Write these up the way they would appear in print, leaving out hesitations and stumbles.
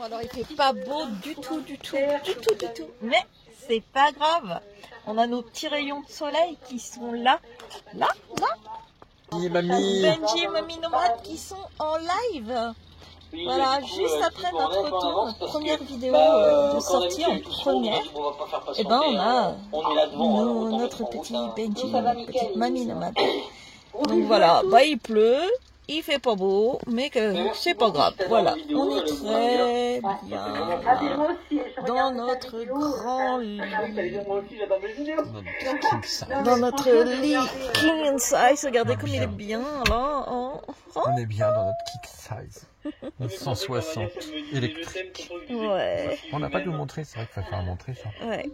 Bon, alors il fait pas beau du tout. Mais c'est pas grave. On a nos petits rayons de soleil qui sont là. Mamie. Benji et Mamie Nomade qui sont en live. Voilà, juste après notre retour, notre première vidéo de sortie en première, et ben on a notre petit Benji, notre petite Mamie Nomade. Donc voilà, bah il pleut, il fait pas beau, mais que c'est pas grave. Voilà, on est très bien dans notre grand lit, dans notre lit king size. Regardez comme il est bien là. On est bien dans notre kick size. 160 électrique. Ouais. On n'a pas dû montrer, c'est vrai qu'il va falloir montrer ça. Ouais.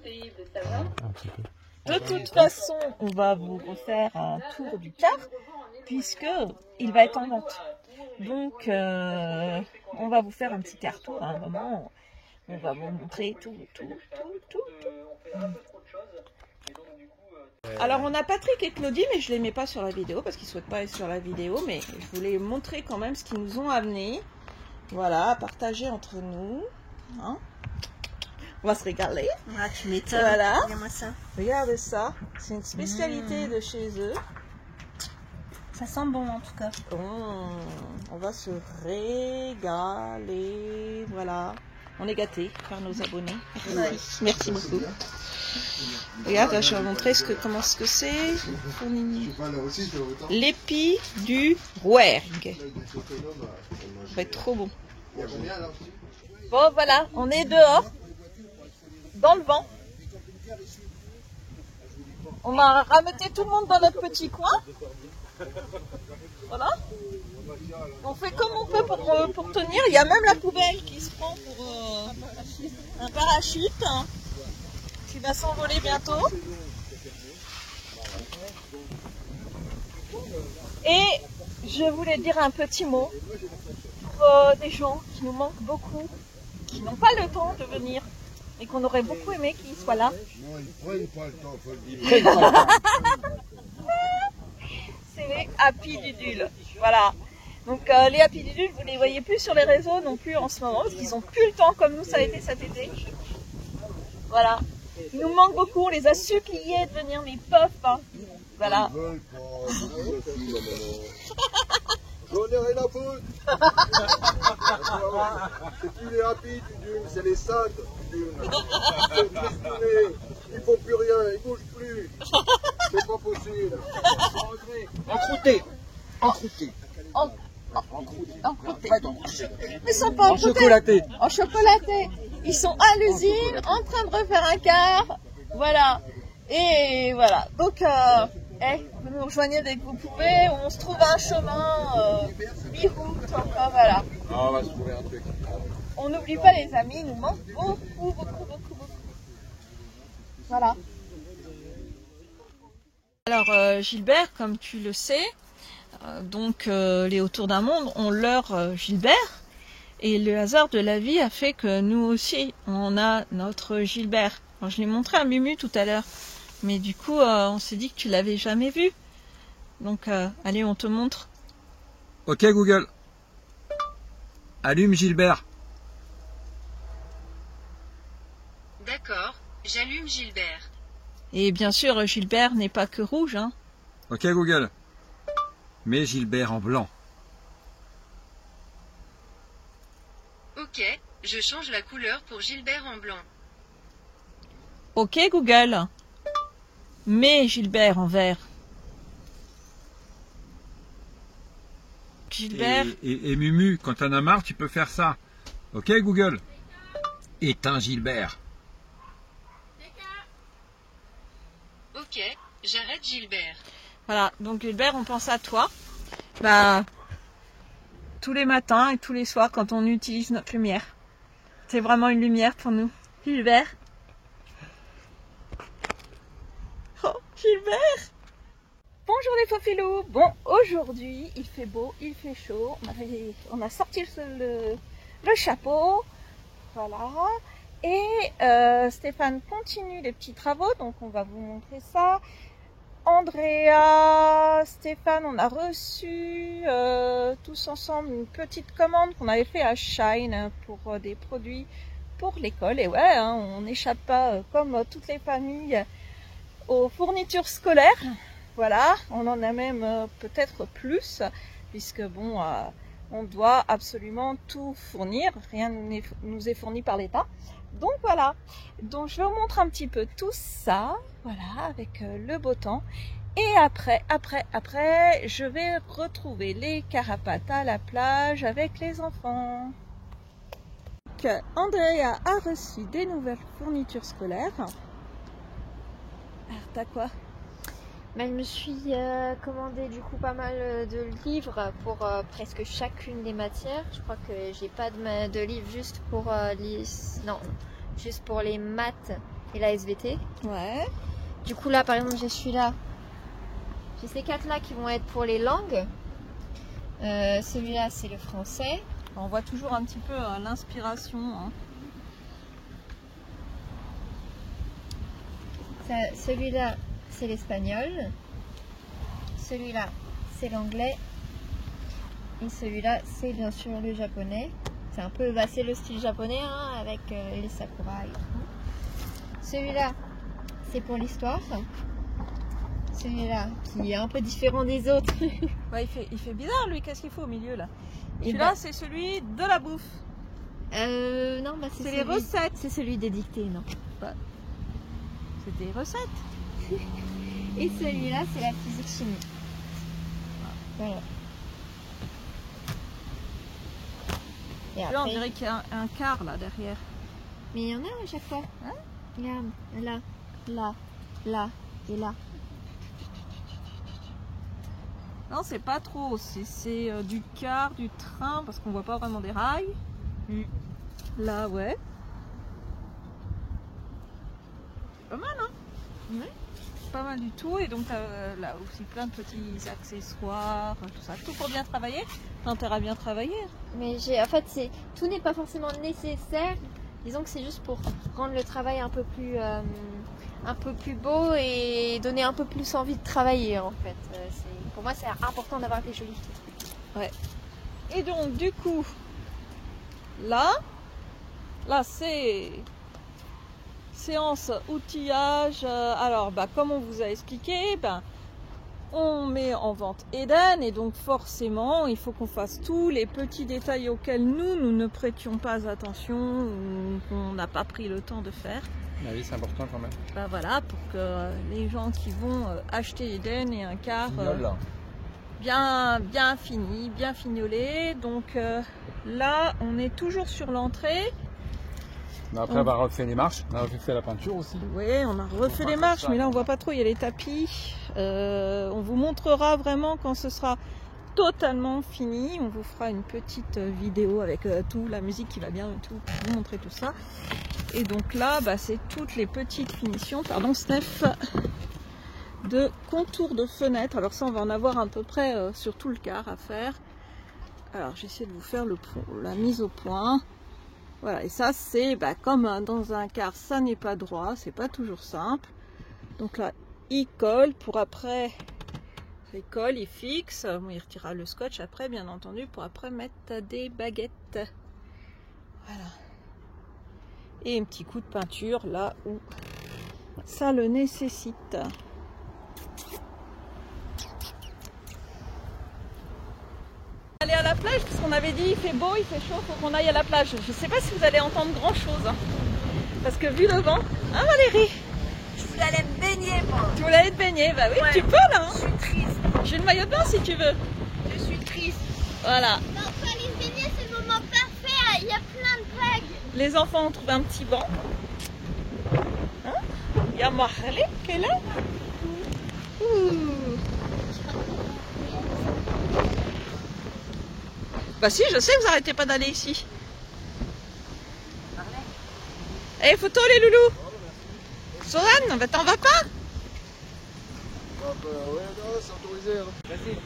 Un petit peu. De toute façon, on va vous refaire un tour du car, puisque il va être en vente. Donc, on va vous faire un petit car tour à un moment. On va vous montrer tout. Alors, on a Patrick et Claudie, mais je les mets pas sur la vidéo parce qu'ils souhaitent pas être sur la vidéo. Mais je voulais montrer quand même ce qu'ils nous ont amené. Voilà, à partager entre nous. Hein, on va se régaler. Ah, tu m'étonnes. Voilà. Regarde-moi ça. Regardez ça. C'est une spécialité de chez eux. Ça sent bon en tout cas. On va se régaler. Voilà. On est gâtés par nos abonnés. Merci beaucoup. Regarde, je vais vous montrer comment ce que c'est. L'épi du rouergue. Ça va être trop bon. Bon, voilà, on est dehors, dans le vent. On a rameuté tout le monde dans notre petit coin. Voilà. On fait comme on peut pour tenir. Il y a même la poubelle qui se prend pour un parachute hein, qui va s'envoler bientôt. Et je voulais dire un petit mot pour des gens qui nous manquent beaucoup, qui n'ont pas le temps de venir et qu'on aurait beaucoup aimé qu'ils soient là. Non, ils prennent pas le temps, faut le dire. C'est les Happy Dudules. Voilà. Donc les Happy Dudules, vous les voyez plus sur les réseaux non plus en ce moment parce qu'ils n'ont plus le temps comme nous ça a été cet été. Voilà. Ils nous manquent beaucoup, on les a suppliés de venir, mais ils peuvent pas. Voilà. Ils veulent pas. J'en ai rien à foutre. C'est plus les rapides du dune, c'est les sacs du dune. Ils sont crispinés, ils font plus rien, ils bougent plus. C'est pas possible. Encroutés. Ils sont pas Chocolaté. en chocolaté. Ils sont à l'usine en train de refaire un car. Voilà. Et voilà. Donc, vous nous rejoignez dès que vous pouvez. On se trouve un chemin mi-route. Enfin, voilà. On va se trouver un truc. On n'oublie pas les amis. Il nous manque beaucoup. Voilà. Alors, Gilbert, comme tu le sais, les Autour d'un monde ont leur Gilbert. Et le hasard de la vie a fait que nous aussi, on a notre Gilbert. Alors, je l'ai montré à Mumu tout à l'heure. Mais du coup, on s'est dit que tu l'avais jamais vu. Donc, allez, on te montre. Ok Google. Allume Gilbert. D'accord, j'allume Gilbert. Et bien sûr, Gilbert n'est pas que rouge. Hein. Ok Google. Mets Gilbert en blanc. Ok, je change la couleur pour Gilbert en blanc. Ok Google. Mets Gilbert en vert. Gilbert. Et Mumu, quand t'en as marre, tu peux faire ça. Ok Google. Éteins Gilbert. Ok, j'arrête Gilbert. Voilà, donc Gilbert, on pense à toi. Bah, tous les matins et tous les soirs quand on utilise notre lumière. C'est vraiment une lumière pour nous. Gilbert. Oh, Gilbert. Bonjour les faux filous. Bon, aujourd'hui, il fait beau, il fait chaud. On a sorti le chapeau. Voilà. Et Stéphane continue les petits travaux, donc on va vous montrer ça. Andrea, Stéphane, on a reçu tous ensemble une petite commande qu'on avait fait à Shine pour des produits pour l'école. Et ouais, hein, on n'échappe pas, comme toutes les familles, aux fournitures scolaires. Voilà, on en a même peut-être plus, puisque bon, on doit absolument tout fournir. Rien ne nous est fourni par l'État. Donc voilà, donc je vous montre un petit peu tout ça, voilà, avec le beau temps. Et après, je vais retrouver les carapates à la plage avec les enfants. Donc, Andrea a reçu des nouvelles fournitures scolaires. Alors, t'as quoi? Je me suis commandé du coup pas mal de livres pour presque chacune des matières. Je crois que j'ai pas de livres juste pour juste pour les maths et la SVT. Ouais. Du coup là par exemple j'ai celui-là. J'ai ces 4 là qui vont être pour les langues. Celui-là c'est le français. On voit toujours un petit peu l'inspiration. Hein. Celui-là c'est l'espagnol, celui-là c'est l'anglais et celui-là c'est bien sûr le japonais. C'est un peu, c'est le style japonais hein, avec les sakuras et tout. Celui-là c'est pour l'histoire. Celui-là qui est un peu différent des autres. Ouais, il fait bizarre lui, qu'est-ce qu'il faut au milieu là? Celui-là c'est celui de la bouffe. Non, bah c'est les recettes. C'est celui des dictées, non? Bah, c'est des recettes. Et celui-là, c'est la physique-chimie. Voilà. Et après... Là, on dirait qu'il y a un quart là derrière. Mais il y en a à chaque fois. Hein? Regarde, là, là, là et là. Non, c'est pas trop. C'est du quart, du train, parce qu'on voit pas vraiment des rails. Là, ouais. Pas mal, hein? Ouais. Pas mal du tout. Et donc, là aussi plein de petits accessoires, tout ça. Tout pour bien travailler. T'as intérêt à bien travailler. Mais en fait, tout n'est pas forcément nécessaire. Disons que c'est juste pour rendre le travail un peu plus beau et donner un peu plus envie de travailler, en fait. Pour moi, c'est important d'avoir des jolis trucs. Ouais. Et donc, du coup, là c'est séance outillage. Alors, comme on vous a expliqué, on met en vente Eden et donc forcément, il faut qu'on fasse tous les petits détails auxquels nous ne prêtions pas attention ou qu'on n'a pas pris le temps de faire. Ah oui, c'est important quand même. Voilà, pour que les gens qui vont acheter Eden aient un quart bien fini, bien fignolé. Donc là, on est toujours sur l'entrée. Après, on va refaire les marches. On a refait la peinture aussi. Oui, on a refait les marches, mais là, on voit pas trop. Il y a les tapis. On vous montrera vraiment quand ce sera totalement fini. On vous fera une petite vidéo avec tout, la musique qui va bien et tout, pour vous montrer tout ça. Et donc là, c'est toutes les petites finitions. Pardon, Steph. De contours de fenêtres. Alors ça, on va en avoir à peu près sur tout le quart à faire. Alors j'essaie de vous faire la mise au point. Voilà, et ça c'est comme dans un quart, ça n'est pas droit, c'est pas toujours simple. Donc là, il colle pour après, il colle, il fixe. Bon, il retirera le scotch après, bien entendu, pour après mettre des baguettes. Voilà. Et un petit coup de peinture là où ça le nécessite. Aller à la plage, parce qu'on avait dit il fait beau, il fait chaud, faut qu'on aille à la plage. Je sais pas si vous allez entendre grand chose, hein, parce que vu le vent, hein Valérie? Je voulais aller me baigner moi. Tu voulais aller te baigner? Bah oui, ouais. Tu peux là. Hein. Je suis triste. J'ai une maillot de bain si tu veux. Je suis triste. Voilà. Non, faut aller se baigner, c'est le moment parfait. Il y a plein de vagues. Les enfants ont trouvé un petit banc. Hein? Il y a Marley qui est là. Bah si, je sais, vous arrêtez pas d'aller ici. Eh, photo les loulous. Soran, t'en vas pas? Ouais, c'est autorisé. Vas-y.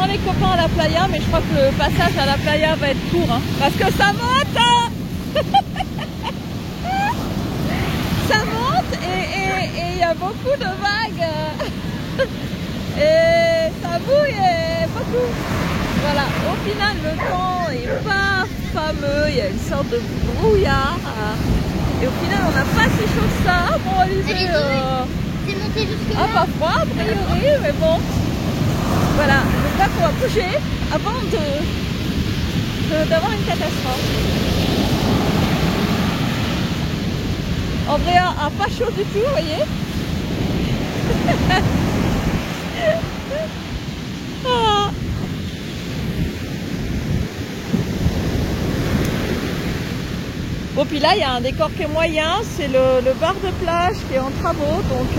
j'attends les copains à la playa, mais je crois que le passage à la playa va être court, hein, parce que ça monte, hein. Ça monte et il y a beaucoup de vagues et ça bouille beaucoup. Voilà, au final le temps est pas fameux, il y a une sorte de brouillard et au final on n'a pas si chaud que ça. Bon, Alizé, c'est monté jusque là. pas froid a priori, mais bon. Voilà, donc là on va bouger avant d'avoir une catastrophe. Andrea a pas chaud du tout, vous voyez. Ah. Bon, puis là il y a un décor qui est moyen, c'est le bar de plage qui est en travaux, donc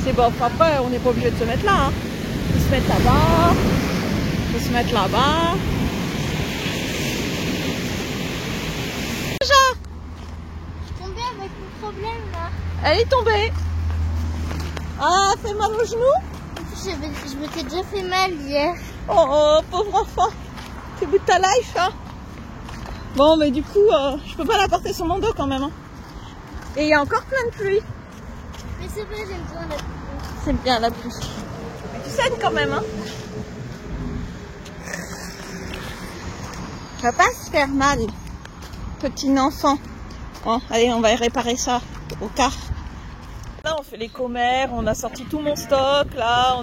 c'est bon. Enfin, après on n'est pas obligé de se mettre là, hein. On peut se mettre là-bas, on peut se mettre là-bas. Avec mon problème là. Elle est tombée. Ah, fait mal au genou? Je m'étais déjà fait mal hier. Oh, pauvre enfant. C'est bout de ta life, hein. Bon, mais du coup, je peux pas la porter sur mon dos quand même, hein. Et il y a encore plein de pluie. Mais c'est vrai, j'aime bien la pluie. C'est bien la pluie. Mais tu saignes quand même, hein. Ça va pas se faire mal, petit enfant. Bon, allez, on va réparer ça au car. Là, on fait les commères, on a sorti tout mon stock. Là,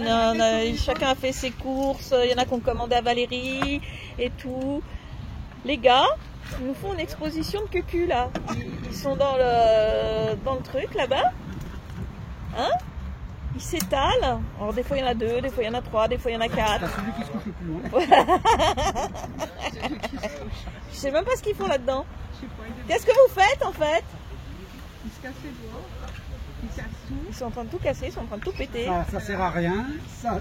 chacun a fait ses courses. Il y en a qui ont commandé à Valérie et tout. Les gars, ils nous font une exposition de cucu là. Ils sont dans le truc là-bas. Hein? Ils s'étalent. Alors, des fois, il y en a 2, des fois, il y en a 3, des fois, il y en a 4. C'est celui qui se couche le plus loin. Je sais même pas ce qu'ils font là-dedans. Qu'est-ce que vous faites en fait? Ils se cassent les doigts, ils cassent tout. Ils sont en train de tout casser, ils sont en train de tout péter. Ça sert à rien. Ça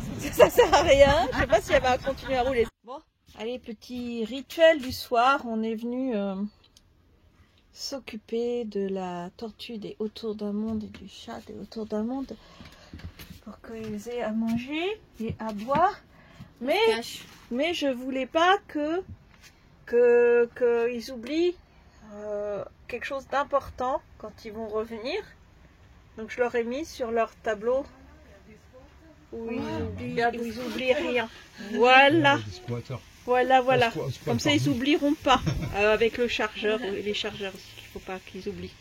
sert à rien. Je sais pas si elle va continuer à rouler. Bon, allez, petit rituel du soir. On est venu s'occuper de la tortue des Autour d'un monde et du chat des Autour d'un monde pour qu'ils aient à manger et à boire. Mais je voulais pas qu'ils oublient quelque chose d'important quand ils vont revenir. Donc je leur ai mis sur leur tableau où ils oublient rien. Voilà. Voilà. Comme ça ils n'oublieront pas avec le chargeur et les chargeurs. Il ne faut pas qu'ils oublient.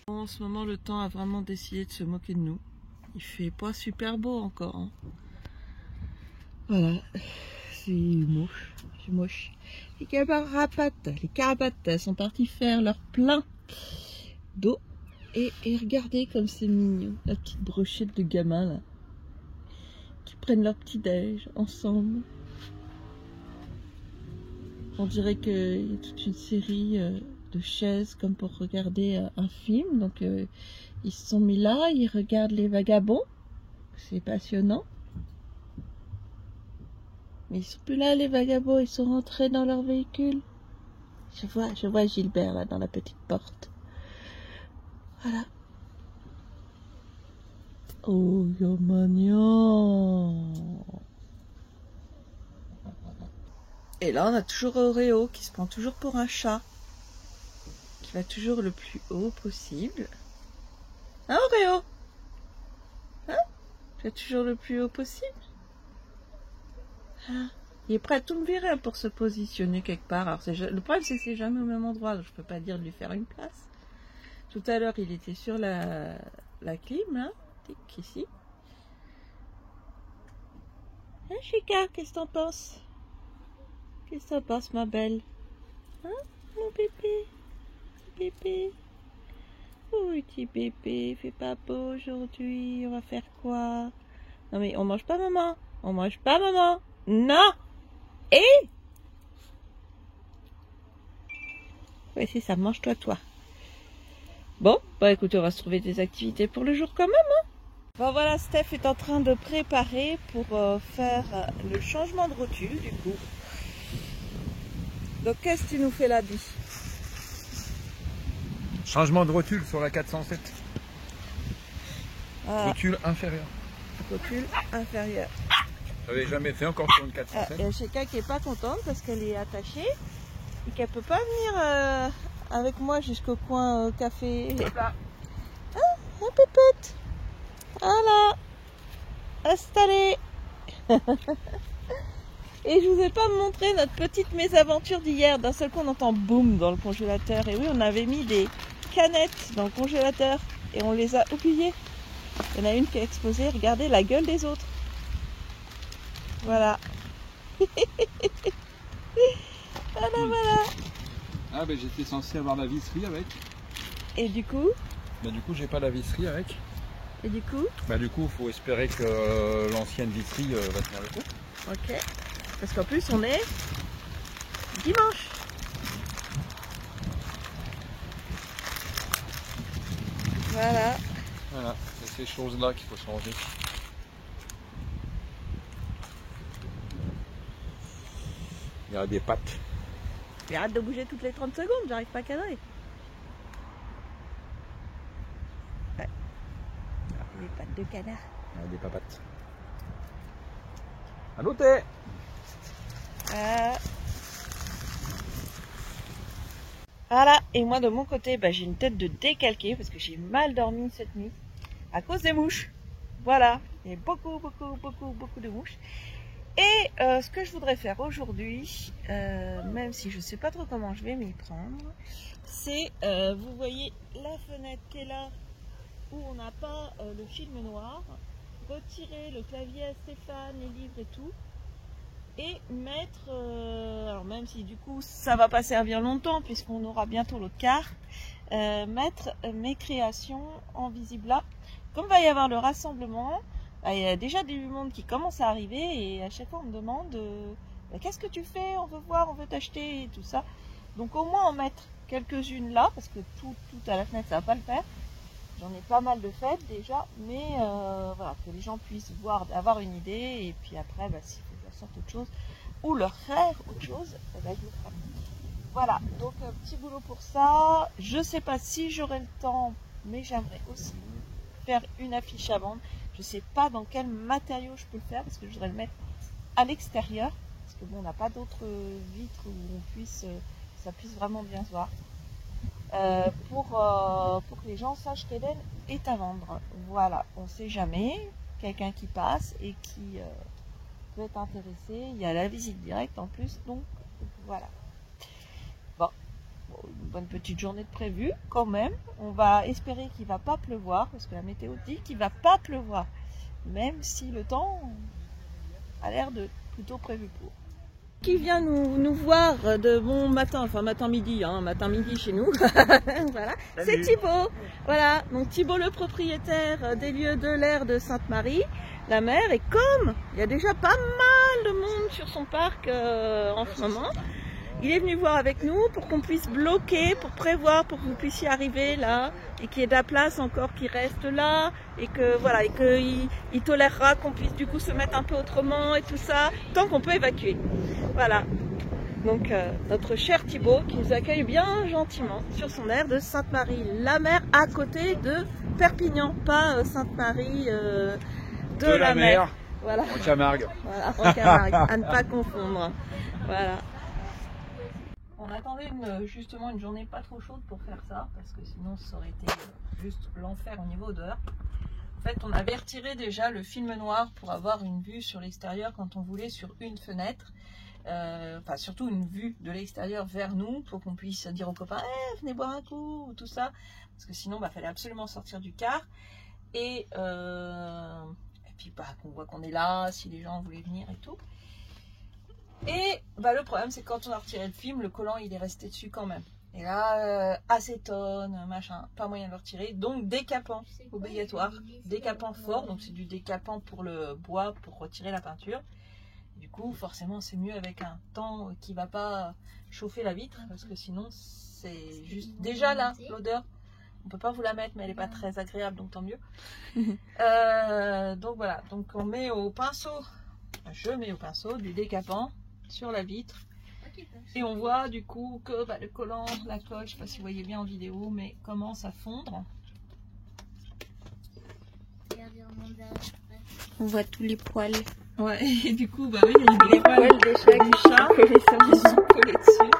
En ce moment le temps a vraiment décidé de se moquer de nous. Il fait pas super beau encore, hein. Voilà. C'est moche. C'est moche. Les carapates sont partis faire leur plein d'eau. Et regardez comme c'est mignon. La petite brochette de gamins là. Qui prennent leur petit déj ensemble. On dirait qu'il y a toute une série de chaises comme pour regarder un film. Donc ils se sont mis là, ils regardent les vagabonds. C'est passionnant. Mais ils sont plus là les vagabonds, ils sont rentrés dans leur véhicule. Je vois Gilbert là dans la petite porte. Voilà. Oh, mignon. Et là on a toujours Oreo qui se prend toujours pour un chat. Qui va toujours le plus haut possible. Hein Oreo? Hein? Tu vas toujours le plus haut possible? Ah, il est prêt à tout me virer pour se positionner quelque part. Alors le problème c'est que c'est jamais au même endroit, donc je peux pas dire de lui faire une place. Tout à l'heure il était sur la clim là, tic, ici. Hein Chica, qu'est-ce que t'en penses? Qu'est-ce que t'en penses ma belle? Hein mon bébé? Bébé? Oh petit bébé, fais pas beau aujourd'hui, on va faire quoi? Non mais on mange pas maman, on mange pas maman. Non. Et ouais c'est ça, mange-toi toi. Bon, bah écoute, on va se trouver des activités pour le jour quand même, hein. Bon voilà, Steph est en train de préparer pour faire le changement de rotule du coup. Donc qu'est-ce que tu nous fais là, Bi? Changement de rotule sur la 407. Ah. Rotule inférieure. Rotule inférieure. J'avais jamais fait encore sur une 407. Il y a Sheka qui est pas contente parce qu'elle est attachée et qu'elle peut pas venir avec moi jusqu'au coin café. Là. Ah, un pépette. Voilà. Installé. Et je vous ai pas montré notre petite mésaventure d'hier. D'un seul coup, on entend boum dans le congélateur. Et oui, on avait mis des canettes dans le congélateur et on les a oubliées. Il y en a une qui est exposée. Regardez la gueule des autres. Voilà. Voilà. Ah ben j'étais censé avoir la visserie avec. Et du coup? Ben du coup j'ai pas la visserie avec. Et du coup? Ben du coup il faut espérer que l'ancienne visserie va tenir le coup. Ok. Parce qu'en plus on est dimanche. Voilà. Voilà, c'est ces choses-là qu'il faut changer. Il y a des pattes. Mais arrête de bouger toutes les 30 secondes, j'arrive pas à cadrer. Ouais. Les pattes de canard. Il y a des papates. À noter. Voilà, et moi de mon côté, j'ai une tête de décalqué parce que j'ai mal dormi cette nuit à cause des mouches. Voilà, il y a beaucoup de mouches. Et ce que je voudrais faire aujourd'hui, même si je ne sais pas trop comment je vais m'y prendre, c'est, vous voyez la fenêtre qui est là, où on n'a pas le film noir, retirer le clavier à Stéphane, les livres et tout, et mettre, alors même si du coup ça va pas servir longtemps puisqu'on aura bientôt l'autre quart, mettre mes créations en visible là. Comme va y avoir le rassemblement, il y a déjà du monde qui commence à arriver et à chaque fois on me demande qu'est-ce que tu fais, on veut voir, on veut t'acheter et tout ça. Donc au moins en mettre quelques-unes là, parce que tout à la fenêtre ça va pas le faire. J'en ai pas mal de faites déjà, mais voilà, que les gens puissent voir, avoir une idée et puis après s'il faut que je leur sorte autre chose ou leur faire autre chose, je le ferai. Voilà, donc petit boulot pour ça. Je sais pas si j'aurai le temps, mais j'aimerais aussi faire une affiche à vendre. Je sais pas dans quel matériau je peux le faire parce que je voudrais le mettre à l'extérieur parce que bon, on n'a pas d'autres vitres où ça puisse vraiment bien se voir pour que les gens sachent qu'Eden est à vendre. Voilà, on sait jamais, quelqu'un qui passe et qui peut être intéressé. Il y a la visite directe en plus, donc voilà. Bon, une bonne petite journée de prévue quand même. On va espérer qu'il va pas pleuvoir parce que la météo dit qu'il va pas pleuvoir, même si le temps a l'air de plutôt prévu pour. Qui vient nous voir de bon matin, enfin matin-midi, matin-midi chez nous. Voilà, c'est Thibaut. Voilà, donc Thibaut le propriétaire des lieux de l'air de Sainte-Marie, la mer. Et comme il y a déjà pas mal de monde sur son parc en ce moment, il est venu voir avec nous pour qu'on puisse bloquer, pour prévoir, pour que vous puissiez arriver là et qu'il y ait de la place encore qui reste là et que voilà, et qu'il tolérera qu'on puisse du coup se mettre un peu autrement et tout ça, tant qu'on peut évacuer. Voilà. Donc notre cher Thibaut qui nous accueille bien gentiment sur son aire de Sainte-Marie-la-Mer à côté de Perpignan, pas Sainte-Marie de la mer. Voilà. En Camargue. Voilà, en Camargue, à ne pas confondre. Voilà. On attendait justement une journée pas trop chaude pour faire ça, parce que sinon ça aurait été juste l'enfer au niveau odeur. En fait, on avait retiré déjà le film noir pour avoir une vue sur l'extérieur quand on voulait sur une fenêtre. Enfin, surtout une vue de l'extérieur vers nous pour qu'on puisse dire aux copains venez boire un coup ou tout ça. Parce que sinon, fallait absolument sortir du car. Et puis qu'on voit qu'on est là, si les gens voulaient venir et tout. Et le problème c'est que quand on a retiré le film, le collant il est resté dessus quand même. Et là, acétone, machin, pas moyen de le retirer. Donc décapant obligatoire, décapant fort, donc c'est du décapant pour le bois pour retirer la peinture. Du coup forcément c'est mieux avec un temps qui va pas chauffer la vitre parce que sinon c'est juste déjà là l'odeur. On peut pas vous la mettre mais elle est pas très agréable donc tant mieux. Donc voilà, donc on met au pinceau, je mets au pinceau du décapant sur la vitre et on voit du coup que le collant, la colle, je sais pas si vous voyez bien en vidéo, mais commence à fondre. On voit tous les poils. Ouais, et du coup, bah oui, il y a Les poils des chats du chat collés sur qui sont collés dessus.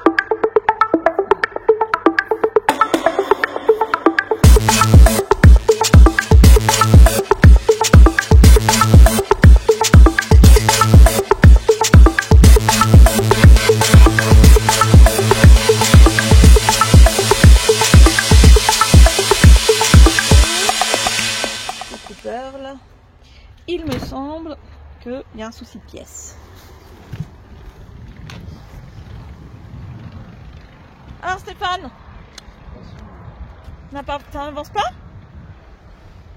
Il me semble qu'il y a un souci de pièce. Alors Stéphane, t'avances pas?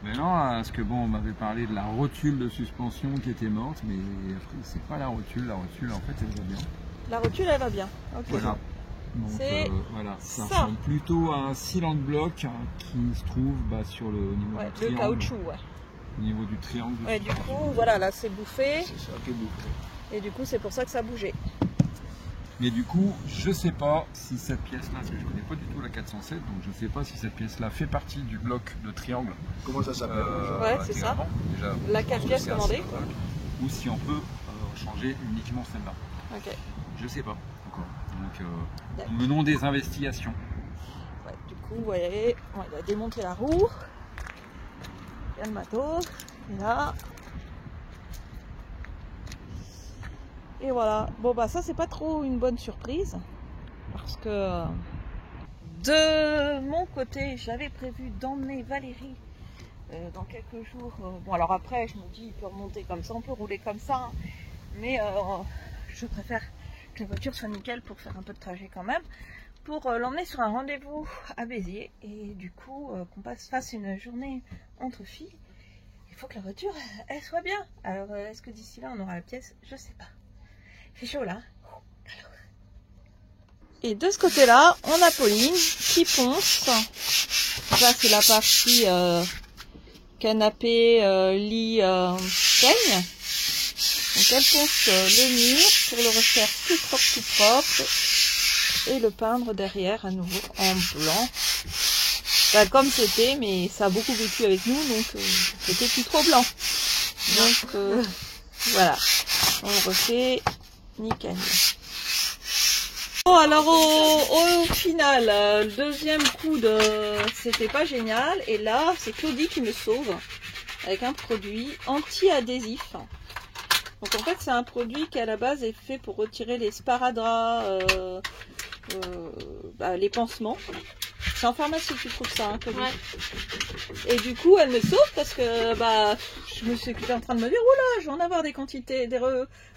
Mais non, parce que bon, on m'avait parlé de la rotule de suspension qui était morte, mais après c'est pas la rotule en fait elle va bien. La rotule elle va bien. Ok. Voilà. Donc voilà, ça ressemble plutôt à un cylindre bloc qui se trouve sur le niveau du triangle. Le caoutchouc, ouais. Au niveau du triangle. Ouais, du coup, voilà, là c'est bouffé. C'est ça qui est bouffé. Et du coup, c'est pour ça que ça a bougé. Mais du coup, je sais pas si cette pièce-là, parce que je connais pas du tout la 407, donc je sais pas si cette pièce-là fait partie du bloc de triangle. Comment ça s'appelle ouais, c'est ça. Déjà, la 4 pièces commandée. Ou si on peut changer uniquement celle-là. Ok. Je sais pas encore. Donc, menons des investigations. Ouais, du coup, vous voyez, on va démonter la roue. Il y a le matos. Et là. Et voilà. Bon, bah, ça, c'est pas trop une bonne surprise. Parce que de mon côté, j'avais prévu d'emmener Valérie dans quelques jours. Bon, alors après, je me dis, il peut remonter comme ça, on peut rouler comme ça. Hein. Mais je préfère que la voiture soit nickel pour faire un peu de trajet quand même. Pour l'emmener sur un rendez-vous à Béziers. Et du coup, qu'on fasse une journée entre filles. Il faut que la voiture, elle soit bien. Alors, est-ce que d'ici là, on aura la pièce? Je sais pas. Il fait chaud là. Et de ce côté-là, on a Pauline qui ponce. Ça, c'est la partie canapé, lit, peigne. Donc, elle ponce le mur pour le refaire tout propre. Et le peindre derrière à nouveau en blanc. Bah, comme c'était, mais ça a beaucoup vécu avec nous, donc c'était plus trop blanc. Donc voilà, on refait nickel. Bon, alors au final, le deuxième coup c'était pas génial, et là c'est Claudie qui me sauve avec un produit anti-adhésif. Donc en fait c'est un produit qui à la base est fait pour retirer les sparadraps, les pansements. C'est en pharmacie que tu trouves ça, hein, ouais. Et du coup, elle me sauve parce que je me suis en train de me dire, oula, je vais en avoir des quantités, des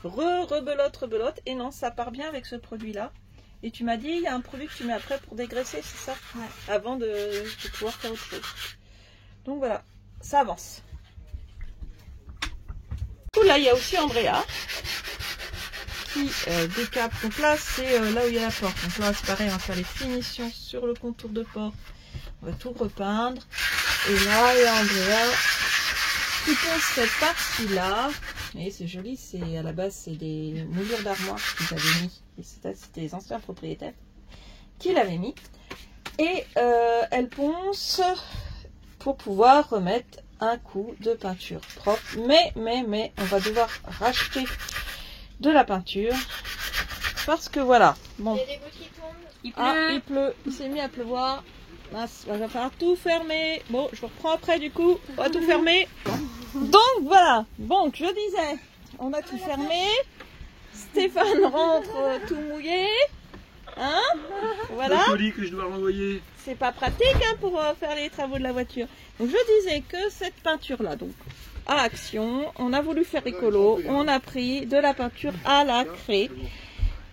rebelote. Et non, ça part bien avec ce produit-là. Et tu m'as dit, il y a un produit que tu mets après pour dégraisser, c'est ça? Ouais. Avant de pouvoir faire autre chose. Donc voilà, ça avance. Là, il y a aussi Andrea qui décape. Donc là, c'est là où il y a la porte. Donc là, c'est pareil, on va faire les finitions sur le contour de porte. On va tout repeindre. Et là, il y a Andrea qui pose cette partie-là. Et c'est joli, c'est à la base, c'est des moulures d'armoire qu'ils avaient mis. C'était les anciens propriétaires qui l'avaient mis. Et elle ponce pour pouvoir remettre un coup de peinture propre. Mais, on va devoir racheter de la peinture. Parce que voilà. Bon. Il y a des gouttes qui tombent. Il pleut. Il s'est mis à pleuvoir. Mince, il va falloir tout fermer. Bon, je reprends après du coup. On va tout fermer. Donc voilà. Donc je disais, on a tout fermé. Stéphane rentre tout mouillé. Hein? Voilà. Le colis que je dois renvoyer. C'est pas pratique hein, pour faire les travaux de la voiture. Donc je disais que cette peinture là, donc à Action, on a voulu faire écolo. On a pris de la peinture à la craie.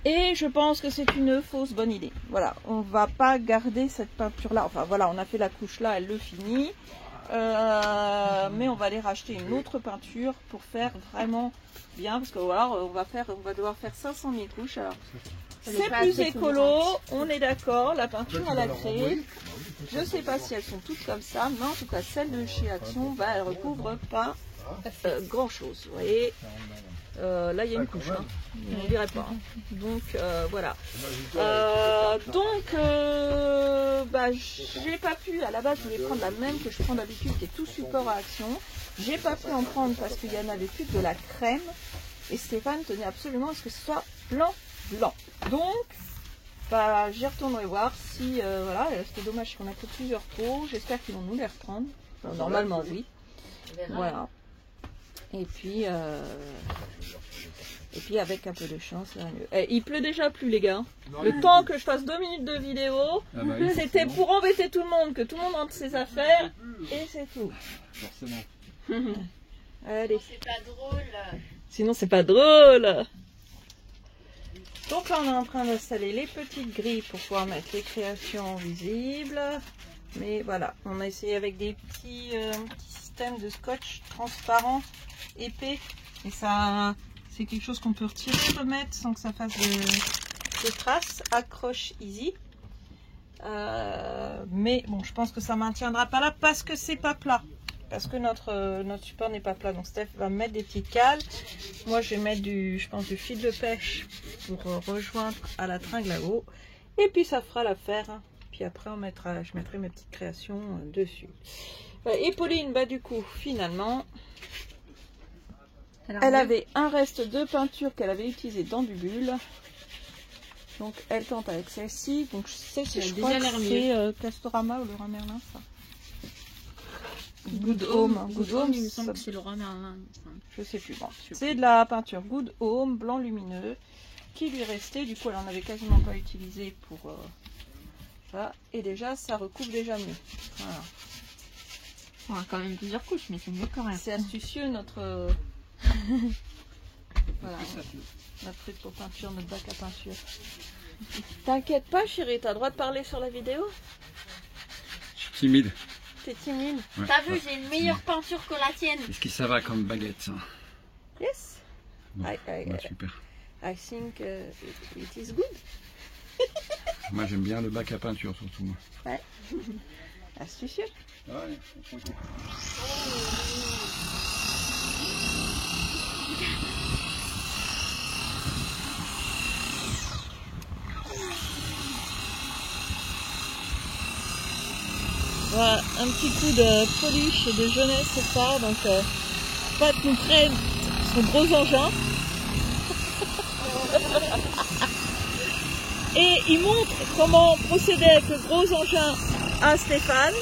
Et je pense que c'est une fausse bonne idée. Voilà, on va pas garder cette peinture-là. Enfin voilà, on a fait la couche là, elle le finit. Mais on va aller racheter une autre peinture pour faire vraiment bien. Parce que voilà, on va devoir faire 500 000 couches. Alors, c'est plus écolo, on est d'accord. La peinture à la craie. Je sais pas si elles sont toutes comme ça, mais en tout cas celle de chez Action, elle recouvre pas grand chose. Vous voyez. Là il y a une couche, hein. On dirait pas. Hein. Donc voilà. J'ai pas pu, à la base je voulais prendre la même que je prends d'habitude, qui est tout support à Action. J'ai pas pu en prendre parce qu'il y en avait plus que de la crème. Et Stéphane tenait absolument à ce que ce soit blanc. Donc, bah, j'y retournerai voir si, voilà, c'était dommage qu'on a pris plusieurs pots. J'espère qu'ils vont nous les reprendre. Alors, normalement, oui. Voilà. Et puis avec un peu de chance, ça va mieux. Il pleut déjà plus, les gars. Le temps que je fasse 2 minutes de vidéo, c'était pour embêter tout le monde, que tout le monde rentre ses affaires, et c'est tout. Forcément. Allez. C'est pas drôle. Sinon, c'est pas drôle. Donc là, on est en train d'installer les petites grilles pour pouvoir mettre les créations visibles. Mais voilà, on a essayé avec des petits systèmes de scotch transparent, épais. Et ça, c'est quelque chose qu'on peut retirer, remettre sans que ça fasse de traces. Accroche easy. Mais bon, je pense que ça ne maintiendra pas là parce que c'est pas plat. Parce que notre support n'est pas plat. Donc Steph va mettre des petites cales. Moi je vais mettre du fil de pêche pour rejoindre à la tringle là-haut. Et puis ça fera l'affaire. Puis après je mettrai mes petites créations dessus. Et Pauline, bah du coup, finalement, elle avait un reste de peinture qu'elle avait utilisé dans du bulle. Donc elle tente avec celle-ci. Donc je sais que je crois que c'est Castorama ou Leroy Merlin, ça. Good Home. Good Home, il me semble que c'est Leroy Merlin. Je sais plus. Bon. C'est de la peinture Good Home, blanc lumineux, qui lui restait. Du coup, elle en avait quasiment pas utilisé pour ça. Et déjà, ça recouvre déjà mieux. Voilà. On a quand même plusieurs couches, mais c'est mieux quand même. C'est astucieux notre voilà, notre truc pour peinture, notre bac à peinture. T'inquiète pas, chérie, t'as le droit de parler sur la vidéo. Je suis timide. T'es timide. Ouais. T'as vu, j'ai une meilleure peinture que la tienne. Est-ce que ça va comme baguette, ça? Yes. Bon, super. I think it is good. Moi, j'aime bien le bac à peinture, surtout. Ouais. Astucieux. Ouais. Voilà, un petit coup de polish et de jeunesse c'est ça, donc Pat nous prête son gros engin et il montre comment procéder avec le gros engin à Stéphane.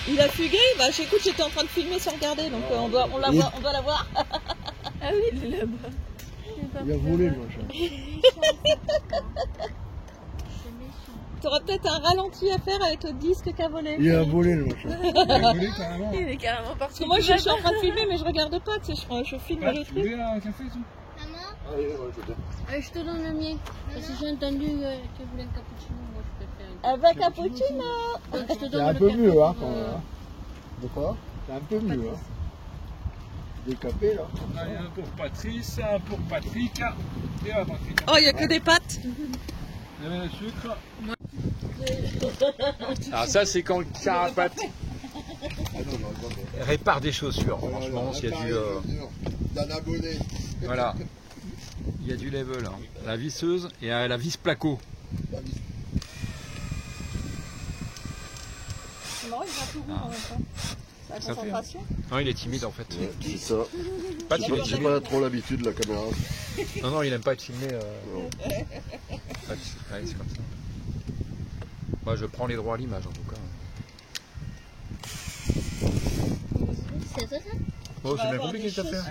Il a fugué, bah j'écoute, j'étais en train de filmer sans regarder, donc on doit la voir. Ah oui, il est là-bas. Il a volé le machin. T'auras peut-être un ralenti à faire avec le disque qu'a volé. Il a volé le machin. Il est carrément parti. Parce que moi je suis en train de filmer mais je regarde pas, tu sais, je filme le truc. Maman, je te donne le mien. Parce que j'ai entendu que tu voulais un cappuccino. Moi, je préfère un cappuccino. C'est un peu mieux, hein. De quoi? C'est un peu mieux, hein. Décapé, là. Un pour Patrice, un pour Patrick. Et un pour Patrick. Oh, il n'y a que des pâtes. Il y avait le sucre. Ah, ça, c'est quand le carapate répare des chaussures. Franchement, il y a du. D'un abonné. Voilà. Il y a du level. Hein. La visseuse et la vis placo. Non, il va tout roux en même temps. La concentration. Non, il est timide en fait. C'est ça. Pas timide. J'ai pas trop l'habitude de la caméra. Non, il aime pas être filmé. Ouais, c'est comme ça. Moi, je prends les droits à l'image en tout cas. C'est ça? Oh, c'est bien compliqué cette affaire.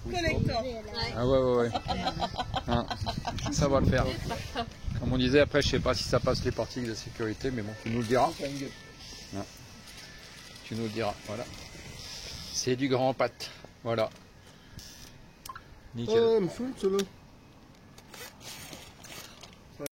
Collector. Ah ouais. Hein, ça va le faire. Comme on disait, après, je sais pas si ça passe les parties de sécurité, mais bon, tu nous le diras. Hein. Tu nous le diras, voilà. C'est du grand pâte, voilà. Nickel. Oh, elle me saoule, celle-là.